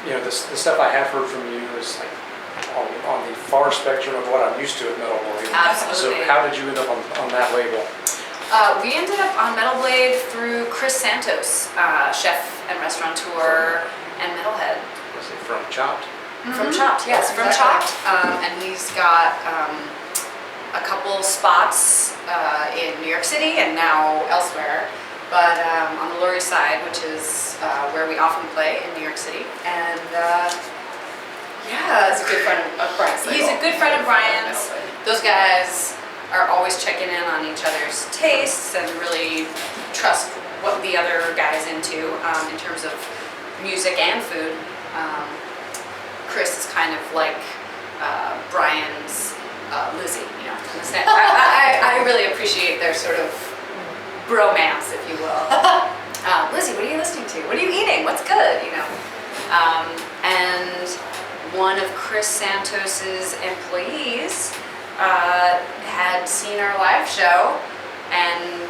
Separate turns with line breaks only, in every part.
the stuff I have heard from you is like on the far spectrum of what I'm used to at Metal Blade.
Absolutely.
So how did you end up on that label?
We ended up on Metal Blade through Chris Santos, chef and restaurateur and metalhead.
Was it from Chopped?
From Chopped, yes, from Chopped. And he's got a couple spots in New York City and now elsewhere. But on the Lower East Side, which is where we often play in New York City. And yeah,
He's a good friend of Brian's.
he's a good friend of Brian's. Those guys are always checking in on each other's tastes and really trust what the other guy's into in terms of music and food. Chris is kind of like Brian's Lizzie, you know. I really appreciate their sort of bromance, if you will. Lizzie, what are you listening to? What are you eating? What's good? You know. And one of Chris Santos's employees had seen our live show and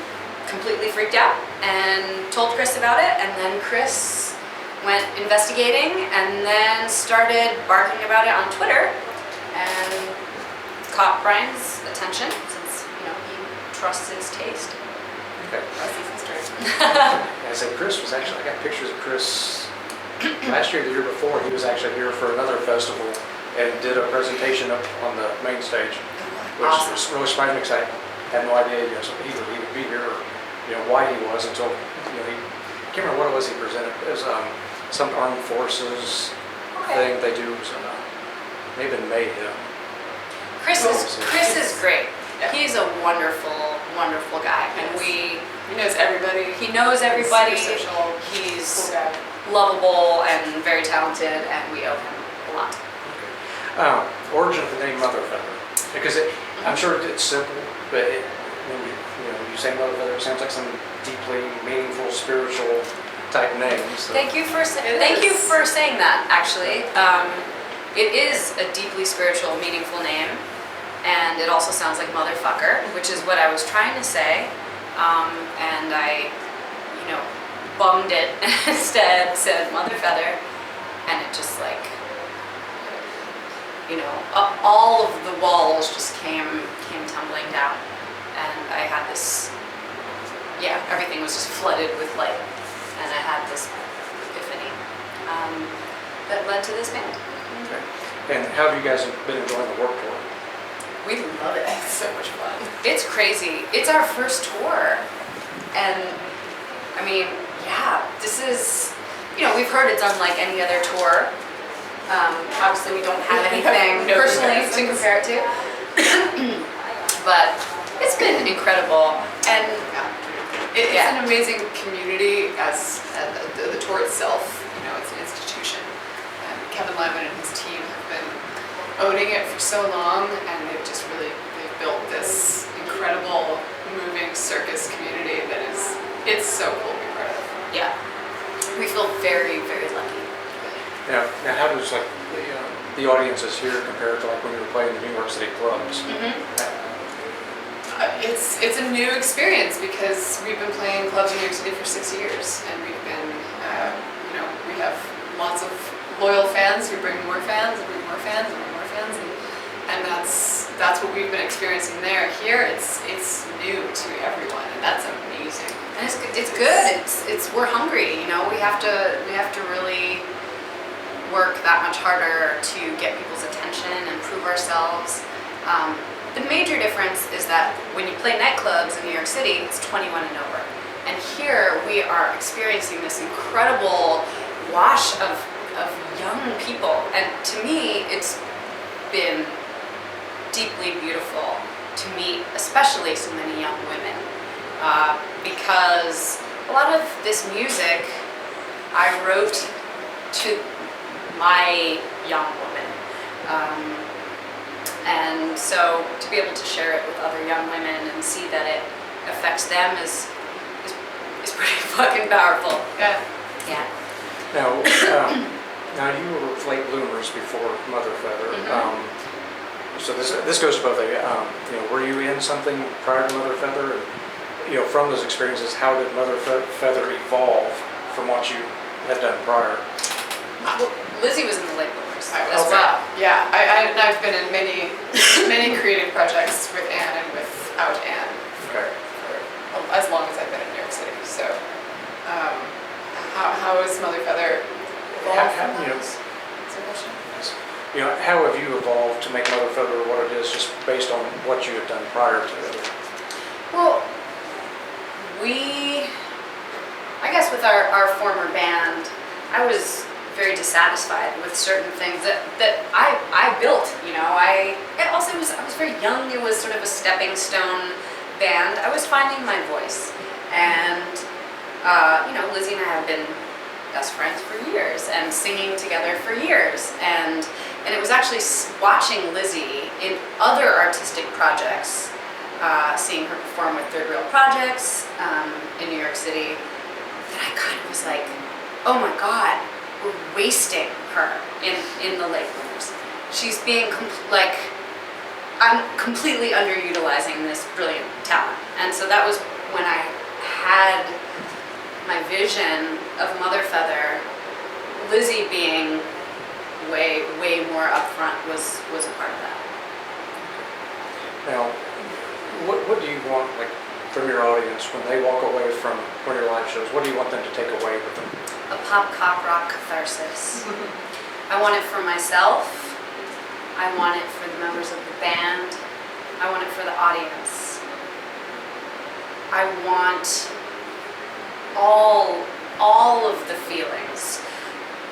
completely freaked out and told Chris about it, and then Chris went investigating and then started barking about it on Twitter and caught Brian's attention since he trusts his taste.
Okay. I said Chris was actually, I got pictures of Chris last year, the year before. He was actually here for another festival and did a presentation up on the main stage, which was really surprised me because I had no idea he would be here, or why he was until he can't remember what it was he presented. It was some armed forces thing they do. So maybe in Mayhem.
Chris is great. Yeah. He's a wonderful, wonderful guy, and
he knows everybody.
He knows everybody.
He's social.
He's
cool guy.
Lovable and very talented, and we owe him a lot.
Okay. Origin of the name Mother Feather, because I'm sure it's simple, but when you say Mother Feather, it sounds like some deeply meaningful, spiritual type name. So.
Thank you for saying that. Actually, it is a deeply spiritual, meaningful name. And it also sounds like motherfucker, which is what I was trying to say. And I, bummed it and instead said mother feather. And it just all of the walls just came tumbling down. And I had this, everything was just flooded with light. And I had this epiphany that led to this band.
Okay. And how have you guys been enjoying the work tour?
We love it. It's so much fun.
It's crazy. It's our first tour. And I mean, this is, we've heard it's unlike any other tour. Obviously we don't have anything personally to compare it to. But it's been incredible. And
it's an amazing community as the tour itself, it's an institution. And Kevin Lyman and his team have been owning it for so long, and they've built this incredible moving circus community that it's so cool to be part of.
Yeah, we feel very, very lucky.
Now how does the audiences here compare to when you were playing the New York City clubs?
It's a new experience because we've been playing clubs in New York City for 6 years, and we've been we have lots of loyal fans who bring more fans and bring more fans and bring more fans, and that's what we've been experiencing there. Here it's new to everyone, and that's amazing.
And it's good. It's we're hungry. We have to really work that much harder to get people's attention and prove ourselves. The major difference is that when you play nightclubs in New York City, it's 21 and over, and here we are experiencing this incredible wash of young people, and to me it's been deeply beautiful to meet especially so many young women, because a lot of this music I wrote to my young woman, and so to be able to share it with other young women and see that it affects them is pretty fucking powerful.
Yeah.
Now you were late bloomers before Mother Feather. So this goes to both of you. Were you in something prior to Mother Feather? And, from those experiences, how did Mother Feather evolve from what you had done prior?
Lizzie was in the Late Bloomers
I
as
was,
well.
yeah, I've been in many creative projects with Anne and without Anne
Okay.
for as long as I've been in New York City. So, how is Mother Feather evolved from
You know,
that? Is there a question?
you know, how have you evolved to make Mother Feather what it is, just based on what you had done prior to it?
Well, I guess with our former band, I was very dissatisfied with certain things that I built, you know. I was very young. It was sort of a stepping stone band. I was finding my voice, and you know, Lizzie and I have been best friends for years and singing together for years, and it was actually watching Lizzie in other artistic projects, seeing her perform with Third Rail Projects in New York City, that I kind of was like, oh my God, we're wasting her in the Late Bloomers. She's being I'm completely underutilizing this brilliant talent. And so that was when I had my vision of Mother Feather. Lizzie being way more upfront was a part of that.
Now, what do you want, like, from your audience when they walk away from one of your live shows? What do you want them to take away with them?
A pop cock rock catharsis. I want it for myself. I want it for the members of the band. I want it for the audience. I want all of the feelings,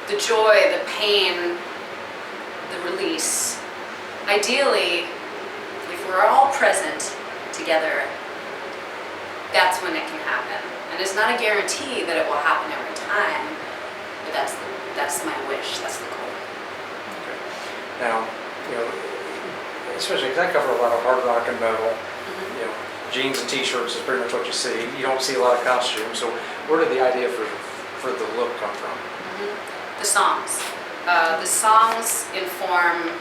the joy, the pain, the release. Ideally, if we're all present together, that's when it can happen. And it's not a guarantee that it will happen every time, but that's my wish, that's the goal.
Okay. Now, you know, especially because I cover a lot of hard rock and metal, you know, jeans and t-shirts is pretty much what you see. You don't see a lot of costumes. So where did the idea for the look come from?
The songs. The songs inform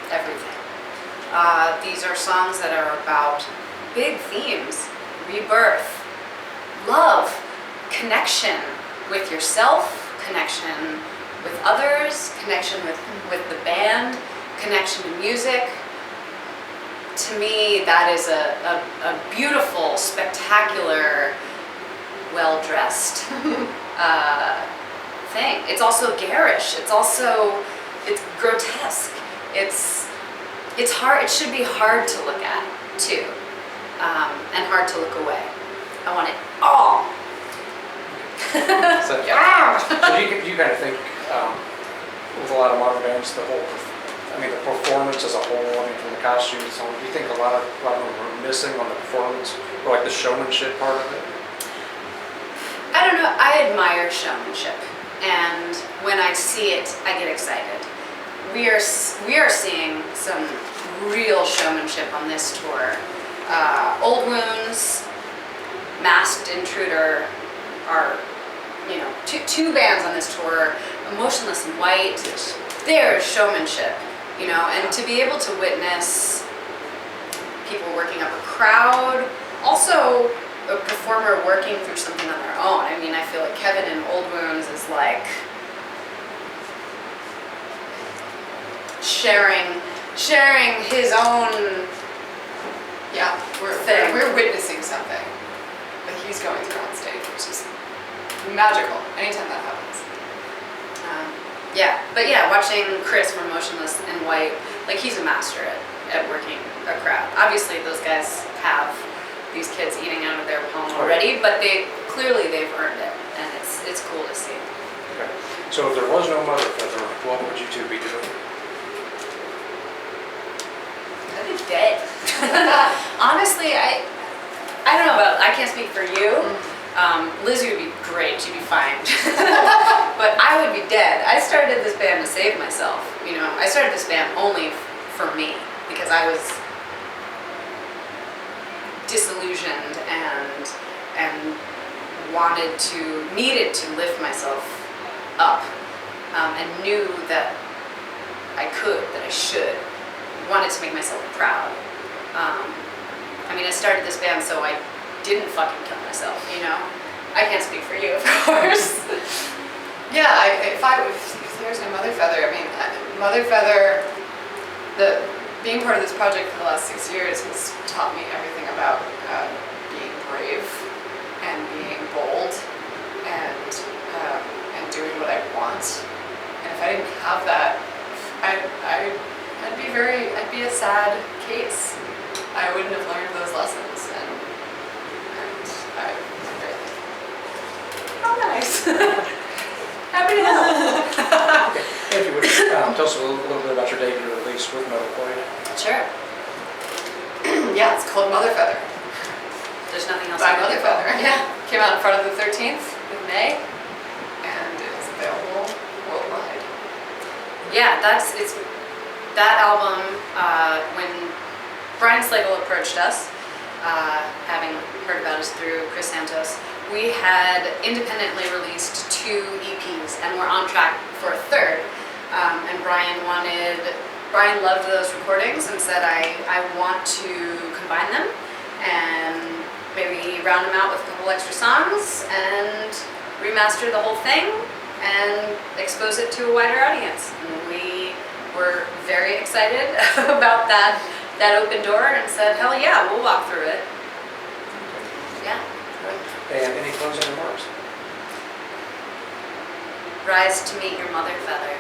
everything. These are songs that are about big themes: rebirth, love, connection with yourself, connection with others, connection with the band, connection to music. To me, that is a beautiful, spectacular, well-dressed thing. It's also garish. It's grotesque. It's hard. It should be hard to look at too, and hard to look away. I want it all.
So, so you kind of think with a lot of modern bands, the performance as a whole, from the costumes, do you think a lot of them are missing on the performance, or like the showmanship part of it?
I don't know. I admire showmanship, and when I see it, I get excited. We are seeing some real showmanship on this tour. Old Wounds, Masked Intruder are, you know, two bands on this tour. Motionless in White.
Yes.
There's showmanship, you know, and to be able to witness people working up a crowd, also a performer working through something on their own. I mean, I feel like Kevin in Old Wounds is like sharing his own thing.
We're witnessing something that he's going through on stage, which is magical anytime that happens.
Watching Chris from Motionless in White, like, he's a master at working a crowd. Obviously, those guys have these kids eating out of their home already, but they've earned it, and it's cool to see.
Okay. So if there was no Mother Feather, what would you two be doing?
I'd be dead. Honestly, I don't know about, I can't speak for you. Lizzie would be great, she'd be fine. But I would be dead. I started this band to save myself, you know. I started this band only for me, because I was disillusioned and needed to lift myself up, and knew that I should, wanted to make myself proud. I started this band so I didn't fucking kill myself, you know? I can't speak for you, of course.
Yeah, if there's no Mother Feather, I mean, Mother Feather, being part of this project for the last 6 years has taught me everything about being brave and being bold and doing what I want. And if I didn't have that, I'd be a sad case. I wouldn't have learned those lessons, and I'm very thankful.
Oh, nice. Happy to help.
Okay. If you would, tell us a little bit about your debut release with Metalcoin.
Sure.
Yeah, it's called Mother Feather.
There's nothing else.
By
I
Mother
can do.
Feather. Yeah. Came out in front of the 13th of May, and it's available worldwide.
Yeah, it's that album. When Brian Slagle approached us, having heard about us through Chris Santos, we had independently released 2 EPs, and we're on track for a third. And Brian loved those recordings and said, I want to combine them and maybe round them out with a couple extra songs and remaster the whole thing and expose it to a wider audience. And we were very excited about that open door and said, hell yeah, we'll walk through it. Yeah.
And any closing remarks?
Rise to meet your mother feather.